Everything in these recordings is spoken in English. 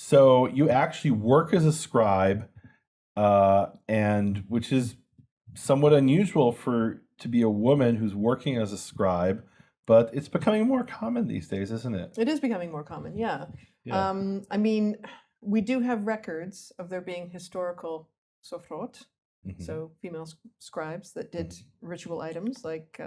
So you actually work as a scribe, and which is somewhat unusual to be a woman who's working as a scribe, but it's becoming more common these days, isn't it? It is becoming more common, yeah. Yeah. I mean, we do have records of there being historical sophrot, so female scribes that did ritual items like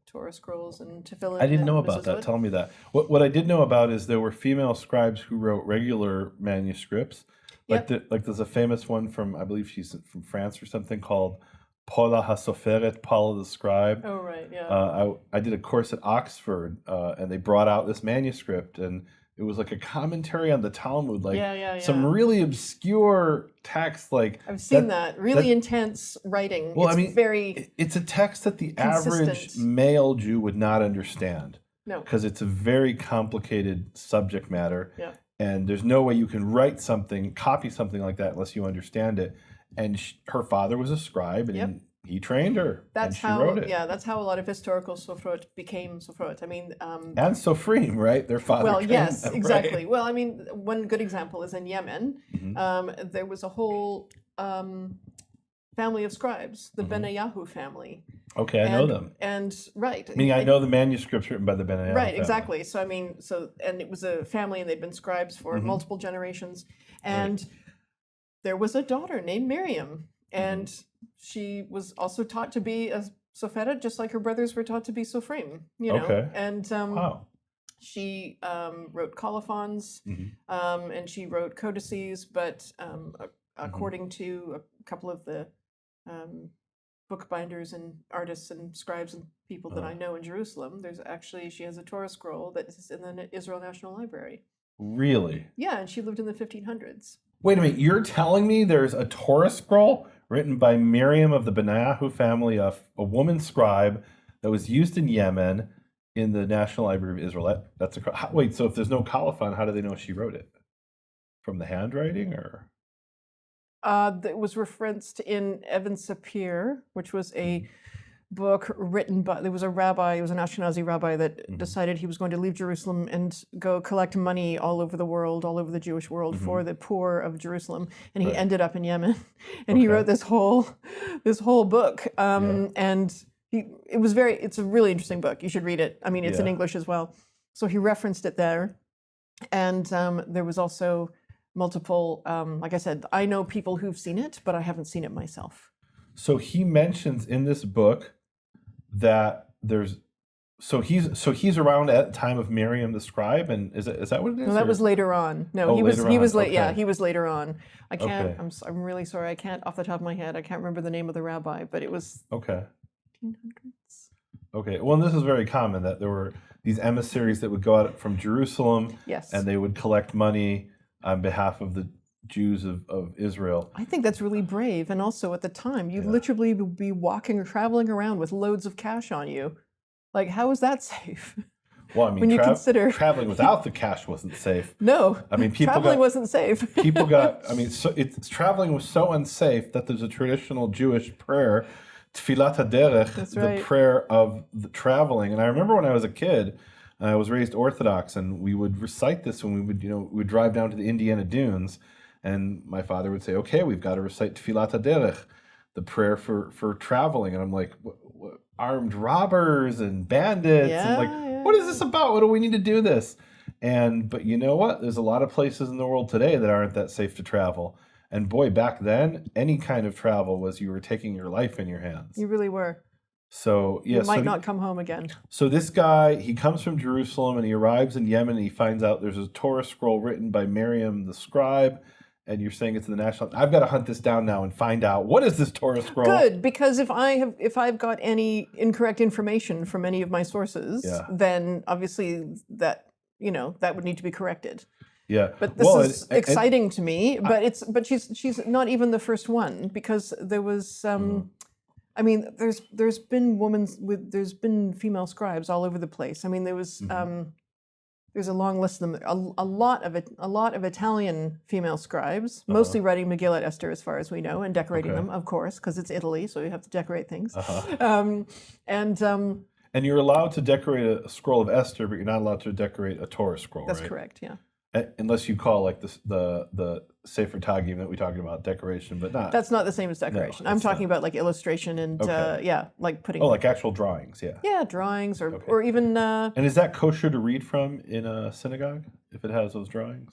Torah scrolls and tefillin. I didn't know and about that. mezuzot. Tell me that. What I did know about is there were female scribes who wrote regular manuscripts. Like there's a famous one from, I believe she's from France or something, called Paula HaSoferet, Paula the Scribe. Oh, right, yeah. I did a course at Oxford, and they brought out this manuscript, and it was like a commentary on the Talmud, like some really obscure text. Like I've seen that really intense writing. Well, it's I mean, very it's a text that the consistent. average male Jew would not understand. No, because it's a very complicated subject matter. Yeah. And there's no way you can write something, copy something like that unless you understand it. And her father was a scribe, and he trained her. That's and she how, wrote it. yeah, that's how a lot of historical sofrot became sofrot. I mean, and Sofrim, right? Their father. Well, trained yes, them, exactly. Right? Well, I mean, one good example is in Yemen. There was a whole family of scribes, the Benayahu family. Okay, I know them. And right. I mean, I know the manuscripts written by the Benayahu Right, family. exactly. So I mean, and it was a family, and they'd been scribes for multiple generations. And there was a daughter named Miriam, and she was also taught to be a Soferet, just like her brothers were taught to be Sofrim. You know, Okay. and Wow. she wrote colophons, and she wrote codices, but according to a couple of the bookbinders and artists and scribes and people that I know in Jerusalem, she has a Torah scroll that is in the Israel National Library. Really? Yeah, and she lived in the 1500s. Wait a minute, you're telling me there's a Torah scroll written by Miriam of the Benayahu family, a woman scribe, that was used in Yemen in the National Library of Israel? Wait, so if there's no colophon, how do they know she wrote it? From the handwriting, or? That was referenced in Evan Sapir, which was a book written by, there was a rabbi, he was an Ashkenazi rabbi that decided he was going to leave Jerusalem and go collect money all over the world, all over the Jewish world for the poor of Jerusalem. And he ended up in Yemen, and he wrote this whole book. And it's a really interesting book. You should read it. I mean, it's in English as well. So he referenced it there. And there was also multiple, like I said, I know people who've seen it, but I haven't seen it myself. So he mentions in this book that he's around at the time of Miriam the scribe, and is that what it is? No, that was later on. No, he was later on. I can't. Okay. I'm really sorry. I can't off the top of my head. I can't remember the name of the rabbi, but it was 1500s. Okay. Well, and this is very common that there were these emissaries that would go out from Jerusalem, and they would collect money on behalf of the Jews of Israel. I think that's really brave. And also at the time, you'd literally be walking or traveling around with loads of cash on you. Like, how is that safe? Well, I mean, when you consider traveling without the cash wasn't safe. No, I mean, traveling wasn't safe. Traveling was so unsafe that there's a traditional Jewish prayer, Tfilat HaDerech, the prayer of the traveling. And I remember when I was a kid, I was raised Orthodox, and we would recite this when we would drive down to the Indiana Dunes. And my father would say, okay, we've got to recite Tfilat HaDerech, the prayer for traveling. And I'm like, what, armed robbers and bandits? And what is this about? What do we need to do this? But you know what? There's a lot of places in the world today that aren't that safe to travel. And boy, back then, any kind of travel was you were taking your life in your hands. You really were. So, you might not come home again. So this guy, he comes from Jerusalem, and he arrives in Yemen, and he finds out there's a Torah scroll written by Miriam the scribe. And you're saying it's in the national. I've got to hunt this down now and find out what is this Torah scroll. Good, because if I've got any incorrect information from any of my sources, then obviously that would need to be corrected. Yeah, but this is exciting to me. But she's not even the first one, because there was. I mean, there's been female scribes all over the place. I mean, there was. There's a long list of them. A lot of Italian female scribes, mostly writing Megillat Esther, as far as we know, and decorating them, of course, because it's Italy, so you have to decorate things. And you're allowed to decorate a scroll of Esther, but you're not allowed to decorate a Torah scroll. That's right? correct. Yeah. Unless you call like the Sefer Tagim that we talked about decoration, but not. That's not the same as decoration. I'm talking about like illustration and like putting. Oh, like actual drawings, yeah. Yeah, drawings or even. And is that kosher to read from in a synagogue if it has those drawings?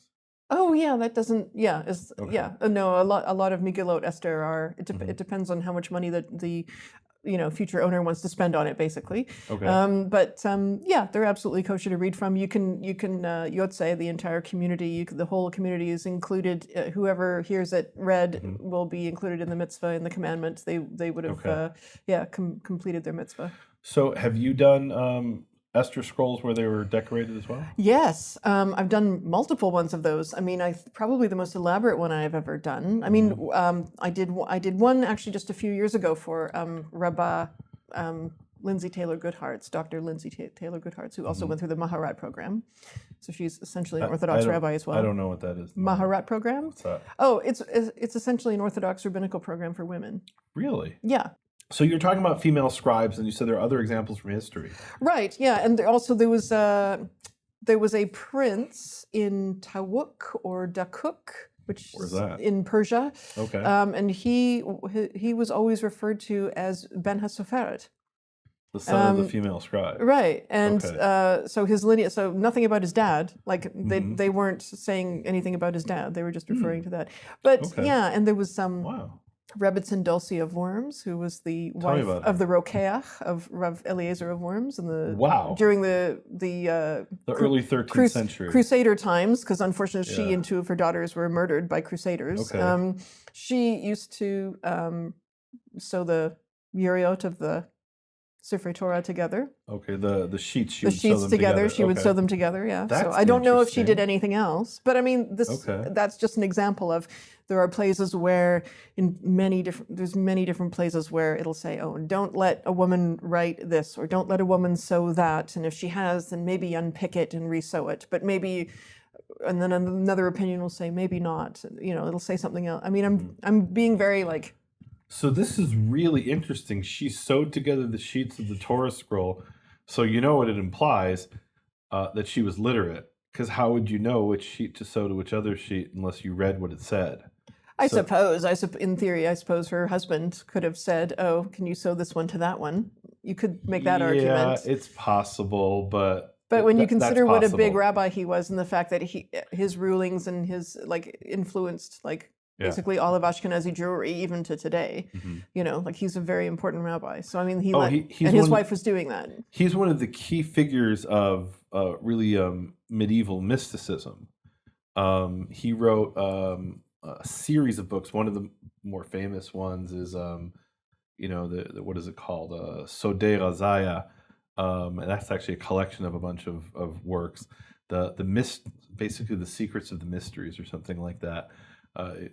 Oh yeah, that doesn't. Yeah, no, a lot of Megillot Esther are. It depends on how much money the future owner wants to spend on it, basically. Okay. Yeah, they're absolutely kosher to read from. You can Yotzei, the entire community, the whole community is included. Whoever hears it read will be included in the mitzvah, in the commandment. They would have completed their mitzvah. So have you done Esther scrolls where they were decorated as well? Yes, I've done multiple ones of those. I mean, probably the most elaborate one I've ever done. I mean, I did one actually just a few years ago for Rabbi Lindsay Taylor Goodhartz, Dr. Lindsay Taylor Goodhartz, who also went through the Maharat program. So she's essentially an Orthodox rabbi as well. I don't know what that is. Maharat program? What's that? Oh, it's essentially an Orthodox rabbinical program for women. Really? Yeah. So you're talking about female scribes, and you said there are other examples from history. Right. Yeah, and there was a prince in Tawuk or Dakuk, which is in Persia. Okay. And he was always referred to as Ben HaSoferet. The son of the female scribe. Right. And so his lineage, so nothing about his dad. Like they weren't saying anything about his dad. They were just referring to that. But yeah, and there was some. Wow. Rebbitzin Dulcie of Worms, who was the wife of the Rokeach of Rav Eliezer of Worms, during the early 13th century Crusader times, because unfortunately she and two of her daughters were murdered by Crusaders. Okay. She used to sew the Yuriot of the Sifrei Torah together. Okay, the sheets. She would sew them together. Yeah. That's so I don't know if she did anything else, but I mean, that's just an example of there are places where there's many different places where it'll say, oh, don't let a woman write this or don't let a woman sew that, and if she has, then maybe unpick it and resew it, but maybe. And then another opinion will say maybe not. It'll say something else. I mean, I'm being very like. So this is really interesting. She sewed together the sheets of the Torah scroll. So you know what it implies, that she was literate. Because how would you know which sheet to sew to which other sheet unless you read what it said? I suppose, in theory, I suppose her husband could have said, oh, can you sew this one to that one? You could make that argument. Yeah, it's possible, but... But when you consider what a big rabbi he was and the fact that his rulings and his influenced basically all of Ashkenazi Jewry, even to today, he's a very important rabbi. So I mean, his wife was doing that. He's one of the key figures of really medieval mysticism. He wrote a series of books. One of the more famous ones is, what is it called? Sodei Razaya. And that's actually a collection of a bunch of works. Basically the secrets of the mysteries or something like that.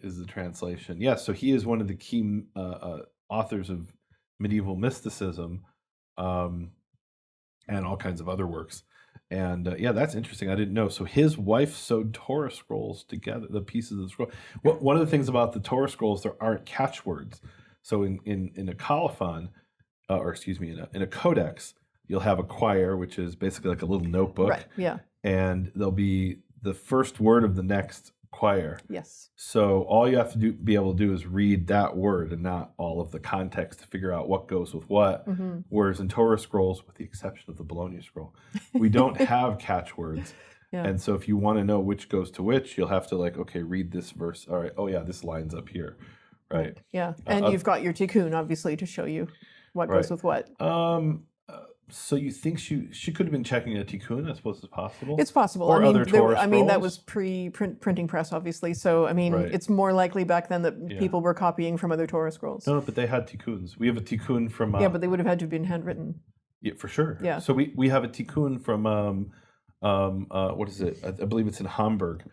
Is the translation. Yeah, so he is one of the key authors of medieval mysticism and all kinds of other works. And that's interesting. I didn't know. So his wife sewed Torah scrolls together, the pieces of the scroll. One of the things about the Torah scrolls, there aren't catchwords. So in a colophon, in a codex, you'll have a quire, which is basically like a little notebook. Right, yeah. And there'll be the first word of the next quire. Yes. So all you have to be able to do is read that word and not all of the context to figure out what goes with what. Mm-hmm. Whereas in Torah scrolls, with the exception of the Bologna scroll, we don't have catchwords. Yeah. And so if you want to know which goes to which, you'll have to read this verse. All right. Oh yeah, this lines up here. Right. Yeah. And you've got your tikkun, obviously, to show you what goes with what. So you think she could have been checking a tikkun? I suppose it's possible. It's possible. Or other Torah scrolls? That was pre-printing press, obviously. So it's more likely back then that people were copying from other Torah scrolls. No, but they had tikkuns. We have a tikkun from. But they would have had to have been handwritten. Yeah, for sure. Yeah. So we have a tikkun from what is it? I believe it's in Hamburg,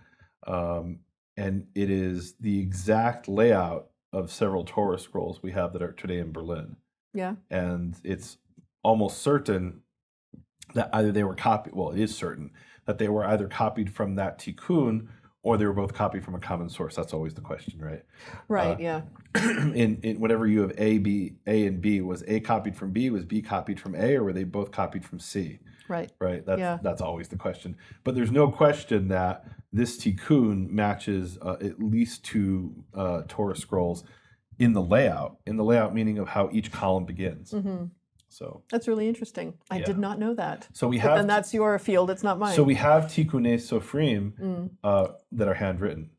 and it is the exact layout of several Torah scrolls we have that are today in Berlin. Yeah. And it's almost certain that either they were copied. Well, it is certain that they were either copied from that tikkun or they were both copied from a common source. That's always the question, right? Right. Yeah. In whenever you have A and B, was A copied from B? Was B copied from A, or were they both copied from C? Right. Right. That's Yeah. that's always the question. But there's no question that this tikkun matches at least two Torah scrolls in the layout. In the layout, meaning of how each column begins. So That's really interesting. I did not know that. So we But have then that's your field. It's not mine. so we have tikkunei sofrim that are handwritten.